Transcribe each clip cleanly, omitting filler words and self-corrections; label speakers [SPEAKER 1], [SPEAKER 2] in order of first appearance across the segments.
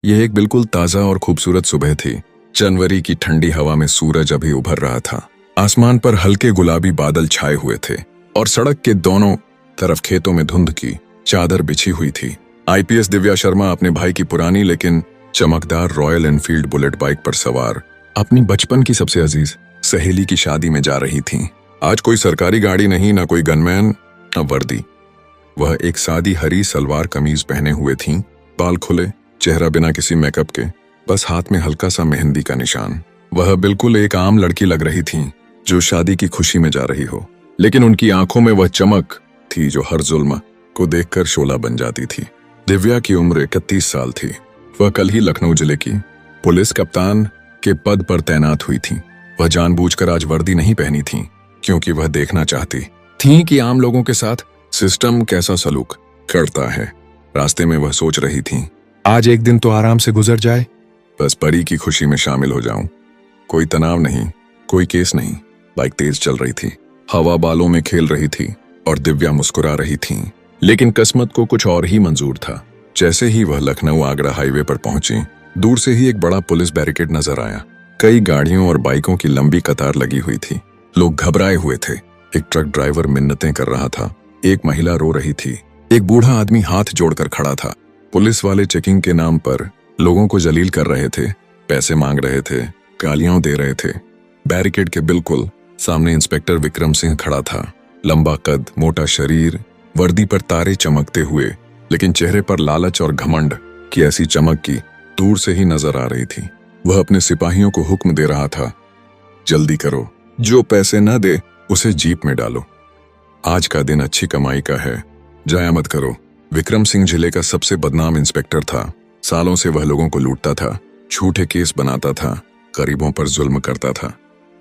[SPEAKER 1] यह एक बिल्कुल ताजा और खूबसूरत सुबह थी। जनवरी की ठंडी हवा में सूरज अभी उभर रहा था। आसमान पर हल्के गुलाबी बादल छाए हुए थे और सड़क के दोनों तरफ खेतों में धुंध की चादर बिछी हुई थी। आईपीएस दिव्या शर्मा अपने भाई की पुरानी लेकिन चमकदार रॉयल एनफील्ड बुलेट बाइक पर सवार अपनी बचपन की सबसे अजीज सहेली की शादी में जा रही थीं। आज कोई सरकारी गाड़ी नहीं, न कोई गनमैन, न वर्दी। वह एक सादी हरी सलवार कमीज पहने हुए थीं, बाल खुले, चेहरा बिना किसी मेकअप के, बस हाथ में हल्का सा मेहंदी का निशान। वह बिल्कुल एक आम लड़की लग रही थी जो शादी की खुशी में जा रही हो, लेकिन उनकी आंखों में वह चमक थी जो हर जुल्म को देखकर शोला बन जाती थी। दिव्या की उम्र 31 साल थी। वह कल ही लखनऊ जिले की पुलिस कप्तान के पद पर तैनात हुई थी। वह जानबूझकर आज वर्दी नहीं पहनी थी क्योंकि वह देखना चाहती थी कि आम लोगों के साथ सिस्टम कैसा सलूक करता है। रास्ते में वह सोच रही थी, आज एक दिन तो आराम से गुजर जाए, बस परी की खुशी में शामिल हो जाऊं। कोई तनाव नहीं, कोई केस नहीं। बाइक तेज चल रही थी, हवा बालों में खेल रही थी और दिव्या मुस्कुरा रही थी। लेकिन किस्मत को कुछ और ही मंजूर था। जैसे ही वह लखनऊ आगरा हाईवे पर पहुंची, दूर से ही एक बड़ा पुलिस बैरिकेड नजर आया। कई गाड़ियों और बाइकों की लंबी कतार लगी हुई थी। लोग घबराए हुए थे। एक ट्रक ड्राइवर मिन्नतें कर रहा था, एक महिला रो रही थी, एक बूढ़ा आदमी हाथ जोड़कर खड़ा था। पुलिस वाले चेकिंग के नाम पर लोगों को जलील कर रहे थे, पैसे मांग रहे थे, गालियां दे रहे थे। बैरिकेड के बिल्कुल सामने इंस्पेक्टर विक्रम सिंह खड़ा था। लंबा कद, मोटा शरीर, वर्दी पर तारे चमकते हुए, लेकिन चेहरे पर लालच और घमंड की ऐसी चमक की दूर से ही नजर आ रही थी। वह अपने सिपाहियों को हुक्म दे रहा था, जल्दी करो, जो पैसे न दे उसे जीप में डालो। आज का दिन अच्छी कमाई का है, जाया मत करो। विक्रम सिंह जिले का सबसे बदनाम इंस्पेक्टर था। सालों से वह लोगों को लूटता था, झूठे केस बनाता था, गरीबों पर जुल्म करता था।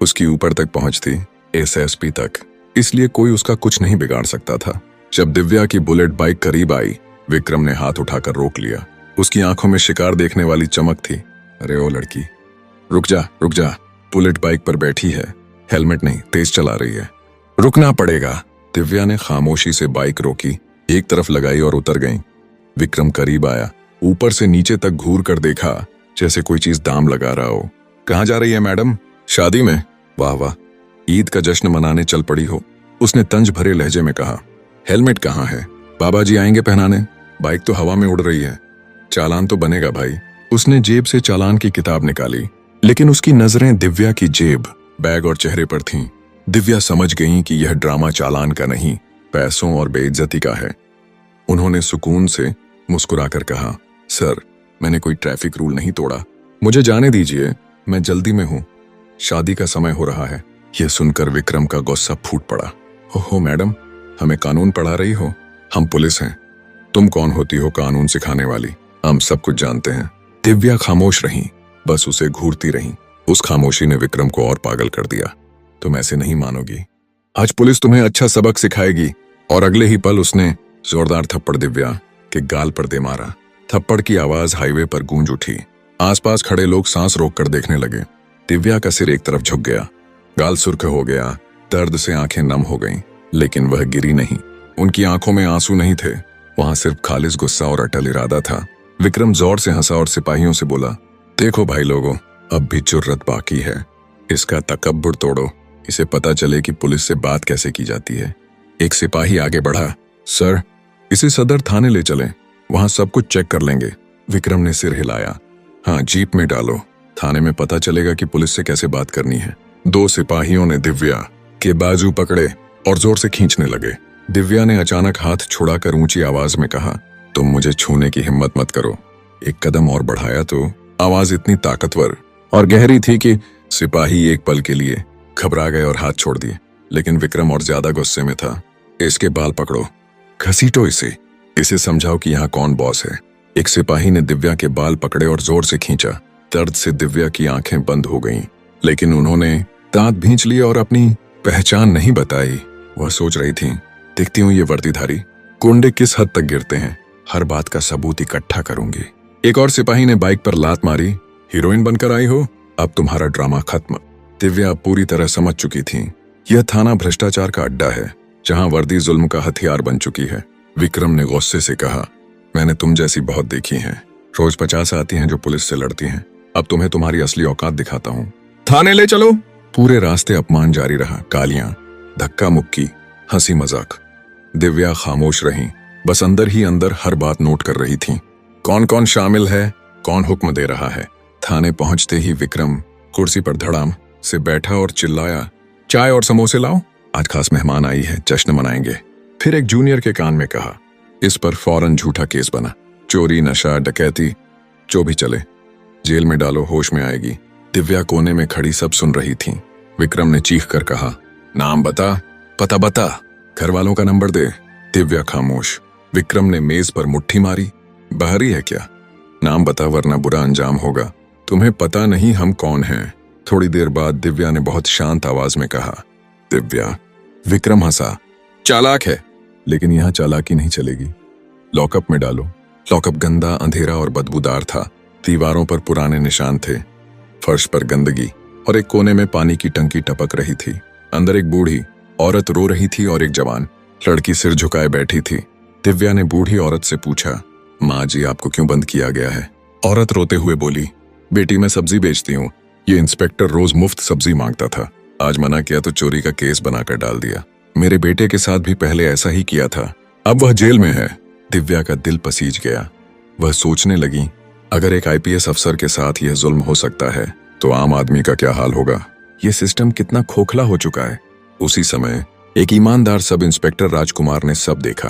[SPEAKER 1] उसकी ऊपर तक पहुंच थी, एसएसपी तक, इसलिए कोई उसका कुछ नहीं बिगाड़ सकता था। जब दिव्या की बुलेट बाइक करीब आई, विक्रम ने हाथ उठाकर रोक लिया। उसकी आंखों में शिकार देखने वाली चमक थी। अरे ओ लड़की, रुक जा रुक जा, बुलेट बाइक पर बैठी है, हेलमेट नहीं, तेज चला रही है, रुकना पड़ेगा। दिव्या ने खामोशी से बाइक रोकी, एक तरफ लगाई और उतर गई। विक्रम करीब आया, ऊपर से नीचे तक घूर कर देखा, जैसे कोई चीज दाम लगा रहा हो। कहाँ जा रही है मैडम? शादी में। वाह वाह, ईद का जश्न मनाने चल पड़ी हो, उसने तंज भरे लहजे में कहा। हेलमेट कहाँ है? बाबा जी आएंगे पहनाने। बाइक तो हवा में उड़ रही है, चालान तो बनेगा भाई। उसने जेब से चालान की किताब निकाली, लेकिन उसकी नजरें दिव्या की जेब, बैग और चेहरे पर थीं। दिव्या समझ गई कि यह ड्रामा चालान का नहीं, पैसों और बेइज्जती का है। उन्होंने सुकून से मुस्कुराकर कहा, सर, मैंने कोई ट्रैफिक रूल नहीं तोड़ा, मुझे जाने दीजिए, मैं जल्दी में हूँ, शादी का समय हो रहा है। यह सुनकर विक्रम का गुस्सा फूट पड़ा। ओहो मैडम, हमें कानून पढ़ा रही हो? हम पुलिस हैं, तुम कौन होती हो कानून सिखाने वाली? हम सब कुछ जानते हैं। दिव्या खामोश रही, बस उसे घूरती रही। उस खामोशी ने विक्रम को और पागल कर दिया। तुम ऐसे नहीं मानोगी, आज पुलिस तुम्हें अच्छा सबक सिखाएगी। और अगले ही पल उसने जोरदार थप्पड़ दिव्या के गाल पर दे मारा। थप्पड़ की आवाज हाईवे पर गूंज उठी। आसपास खड़े लोग सांस रोककर देखने लगे। दिव्या का सिर एक तरफ झुक गया, गाल सुर्ख हो गया, दर्द से आंखें नम हो गईं, लेकिन वह गिरी नहीं। उनकी आंखों में आंसू नहीं थे, वहां सिर्फ खालिस गुस्सा और अटल इरादा था। विक्रम जोर से हंसा और सिपाहियों से बोला, देखो भाई लोगों, अब भी जुर्रत बाकी है, इसका तकब्बुर तोड़ो, इसे पता चले कि पुलिस से बात कैसे की जाती है। एक सिपाही आगे बढ़ा, सर, इसे सदर थाने ले चलें, वहां सब कुछ चेक कर लेंगे। विक्रम ने सिर हिलाया, हाँ, जीप में डालो, थाने में पता चलेगा कि पुलिस से कैसे बात करनी है। दो सिपाहियों ने दिव्या के बाजू पकड़े और जोर से खींचने लगे। दिव्या ने अचानक हाथ छुड़ाकर ऊंची आवाज में कहा, तुम मुझे छूने की हिम्मत मत करो। एक कदम और बढ़ाया तो आवाज इतनी ताकतवर और गहरी थी कि सिपाही एक पल के लिए घबरा गए और हाथ छोड़ दिए। लेकिन विक्रम और ज्यादा गुस्से में था। इसके बाल पकड़ो, घसीटो इसे समझाओ कि यहाँ कौन बॉस है। एक सिपाही ने दिव्या के बाल पकड़े और जोर से खींचा। दर्द से दिव्या की आंखें बंद हो गईं, लेकिन उन्होंने दांत भींच लिए और अपनी पहचान नहीं बताई। वह सोच रही थी, देखती हूँ ये वर्दीधारी गुंडे किस हद तक गिरते हैं, हर बात का सबूत इकट्ठा करूंगी। एक और सिपाही ने बाइक पर लात मारी, हीरोइन बनकर आई हो, अब तुम्हारा ड्रामा खत्म। दिव्या पूरी तरह समझ चुकी थी, यह थाना भ्रष्टाचार का अड्डा है, जहां वर्दी जुल्म का हथियार बन चुकी है। विक्रम ने गुस्से से कहा, मैंने तुम जैसी बहुत देखी हैं, रोज 50 आती हैं जो पुलिस से लड़ती हैं। अब तुम्हें तुम्हारी असली औकात दिखाता हूँ। थाने ले चलो। पूरे रास्ते अपमान जारी रहा, गालियां, धक्का मुक्की, हंसी मजाक। दिव्या खामोश रही, बस अंदर ही अंदर हर बात नोट कर रही थी। कौन कौन शामिल है, कौन हुक्म दे रहा है। थाने पहुंचते ही विक्रम कुर्सी पर धड़ाम से बैठा और चिल्लाया, चाय और समोसे लाओ, आज खास मेहमान आई है, जश्न मनाएंगे। फिर एक जूनियर के कान में कहा। इस पर फौरन झूठा केस बना। चोरी, नशा, डकैती, जो भी चले, जेल में डालो, होश में आएगी। दिव्या कोने में खड़ी सब सुन रही थी। विक्रम ने चीख कर कहा, नाम बता, पता बता, घर वालों का नंबर दे। दिव्या खामोश। विक्रम ने मेज पर मुट्ठी मारी, बाहरी है क्या? नाम बता वरना बुरा अंजाम होगा। तुम्हें पता नहीं हम कौन हैं। थोड़ी देर बाद दिव्या ने बहुत शांत आवाज में कहा, दिव्या। विक्रम हंसा, चालाक है, लेकिन यहां चालाकी नहीं चलेगी। लॉकअप में डालो। लॉकअप गंदा, अंधेरा और बदबूदार था। दीवारों पर पुराने निशान थे, फर्श पर गंदगी, और एक कोने में पानी की टंकी टपक रही थी। अंदर एक बूढ़ी औरत रो रही थी और एक जवान लड़की सिर झुकाए बैठी थी। दिव्या ने बूढ़ी औरत से पूछा, माँ जी, आपको क्यों बंद किया गया है? औरत रोते हुए बोली, बेटी मैं सब्जी बेचती हूँ। ये इंस्पेक्टर रोज मुफ्त सब्जी मांगता था। आज मना किया तो चोरी का केस बनाकर डाल दिया। मेरे बेटे के साथ भी पहले ऐसा ही किया था। अब वह जेल में है। दिव्या का दिल पसीज गया। वह सोचने लगी, अगर एक आईपीएस अफसर के साथ यह जुल्म हो सकता है तो आम आदमी का क्या हाल होगा। यह सिस्टम कितना खोखला हो चुका है। उसी समय एक ईमानदार सब इंस्पेक्टर राजकुमार ने सब देखा।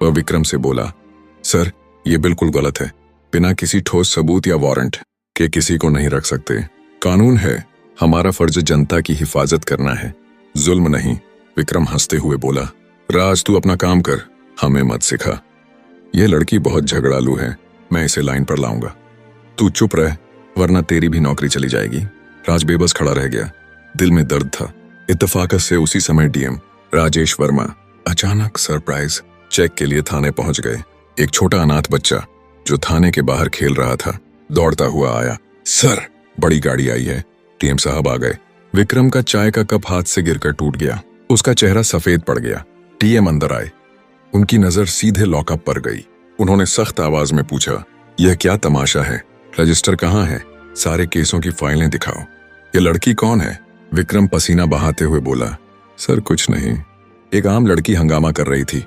[SPEAKER 1] वह विक्रम से बोला, सर, यह बिल्कुल गलत है। बिना किसी ठोस सबूत या वारंट के किसी को नहीं रख सकते। कानून है, हमारा फर्ज जनता की हिफाजत करना है, जुल्म नहीं। विक्रम हंसते हुए बोला, राज तू अपना काम कर, हमें मत सिखा। यह लड़की बहुत झगड़ालू है, मैं इसे लाइन पर लाऊंगा। तू चुप रह वरना तेरी भी नौकरी चली जाएगी। राज बेबस खड़ा रह गया, दिल में दर्द था। इत्तेफाकत से उसी समय डीएम राजेश वर्मा अचानक सरप्राइज चेक के लिए थाने पहुंच गए। एक छोटा अनाथ बच्चा जो थाने के बाहर खेल रहा था दौड़ता हुआ आया। सर, बड़ी गाड़ी आई है। डीएम साहब आ गए। विक्रम का चाय का कप हाथ से गिरकर टूट गया। उसका चेहरा सफेद पड़ गया। डीएम अंदर आए। उनकी नजर सीधे लॉकअप पर गई। उन्होंने सख्त आवाज में पूछा, यह क्या तमाशा है? रजिस्टर कहाँ है? सारे केसों की फाइलें दिखाओ। यह लड़की कौन है? विक्रम पसीना बहाते हुए बोला, सर कुछ नहीं, एक आम लड़की हंगामा कर रही थी,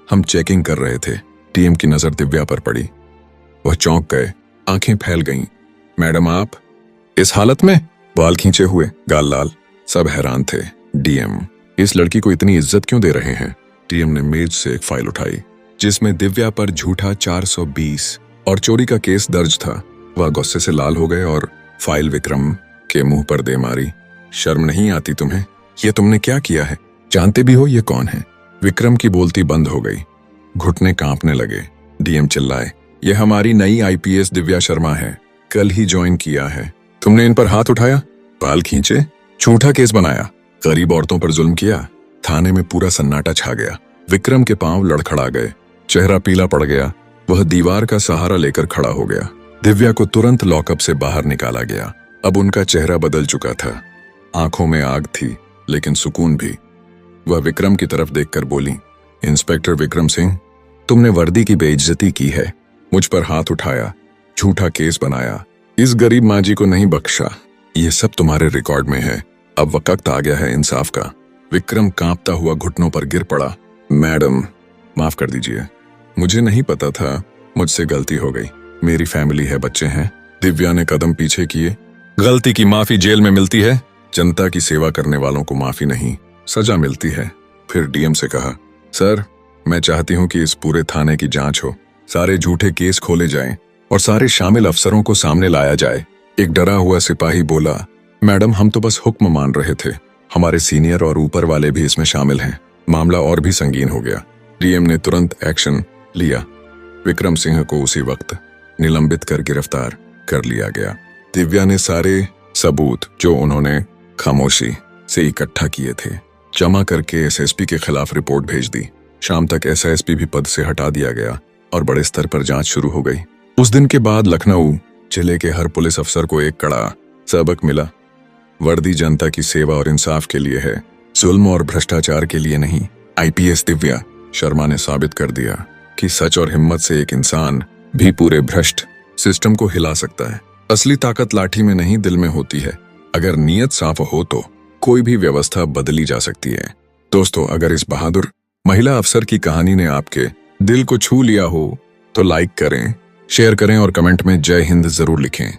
[SPEAKER 1] हम चेकिंग कर रहे थे। डीएम की नजर दिव्या पर पड़ी। वह चौंक गए, आंखें फैल गईं। मैडम आप इस हालत में? बाल खींचे हुए, गाल लाल, सब हैरान थे। डीएम, इस लड़की को इतनी इज्जत क्यों दे रहे हैं? डीएम ने मेज से एक फाइल उठाई जिसमें दिव्या पर झूठा 420 और चोरी का केस दर्ज था। वह गुस्से से लाल हो गए और फाइल विक्रम के मुंह पर दे मारी। शर्म नहीं आती तुम्हें? ये तुमने क्या किया है? जानते भी हो ये कौन है? विक्रम की बोलती बंद हो गई, घुटने कांपने लगे। डीएम चिल्लाए, यह हमारी नई आईपीएस दिव्या शर्मा है, कल ही ज्वाइन किया है। तुमने इन पर हाथ उठाया, बाल खींचे, झूठा केस बनाया, गरीब औरतों पर जुल्म किया। थाने में पूरा सन्नाटा छा गया। विक्रम के पांव लड़खड़ा गए, चेहरा पीला पड़ गया। वह दीवार का सहारा लेकर खड़ा हो गया। दिव्या को तुरंत लॉकअप से बाहर निकाला गया। अब उनका चेहरा बदल चुका था, आंखों में आग थी लेकिन सुकून भी। वह विक्रम की तरफ देखकर बोली, इंस्पेक्टर विक्रम सिंह, तुमने वर्दी की बेइज्जती की है, मुझ पर हाथ उठाया, झूठा केस बनाया, इस गरीब माँ जी को नहीं बख्शा। ये सब तुम्हारे रिकॉर्ड में है। अब वक्त आ गया है इंसाफ का। विक्रम कांपता हुआ घुटनों पर गिर पड़ा। मैडम माफ कर दीजिए, मुझे नहीं पता था, मुझसे गलती हो गई। मेरी फैमिली है, बच्चे हैं। दिव्या ने कदम पीछे किए। गलती की माफी जेल में मिलती है, जनता की सेवा करने वालों को माफी नहीं, सजा मिलती है। फिर डीएम से कहा, सर मैं चाहती हूं कि इस पूरे थाने की जांच हो, सारे झूठे केस खोले जाएं और सारे शामिल अफसरों को सामने लाया जाए। एक डरा हुआ सिपाही बोला, मैडम हम तो बस हुक्म मान रहे थे, हमारे सीनियर और ऊपर वाले भी इसमें शामिल हैं। मामला और भी संगीन हो गया। डीएम ने तुरंत एक्शन लिया। विक्रम सिंह को उसी वक्त निलंबित कर गिरफ्तार कर लिया गया। दिव्या ने सारे सबूत जो उन्होंने खामोशी से इकट्ठा किए थे जमा करके एसएसपी के खिलाफ रिपोर्ट भेज दी। शाम तक एसएसपी भी पद से हटा दिया गया और बड़े स्तर पर जांच शुरू हो गई। उस दिन के बाद लखनऊ जिले के हर पुलिस अफसर को एक कड़ा सबक मिला। वर्दी जनता की सेवा और इंसाफ के लिए है, जुल्म और भ्रष्टाचार के लिए नहीं। आईपीएस दिव्या शर्मा ने साबित कर दिया कि सच और हिम्मत से एक इंसान भी पूरे भ्रष्ट सिस्टम को हिला सकता है। असली ताकत लाठी में नहीं, दिल में होती है। अगर नीयत साफ हो तो कोई भी व्यवस्था बदली जा सकती है। दोस्तों, अगर इस बहादुर महिला अफसर की कहानी ने आपके दिल को छू लिया हो तो लाइक करें, शेयर करें और कमेंट में जय हिंद जरूर लिखें।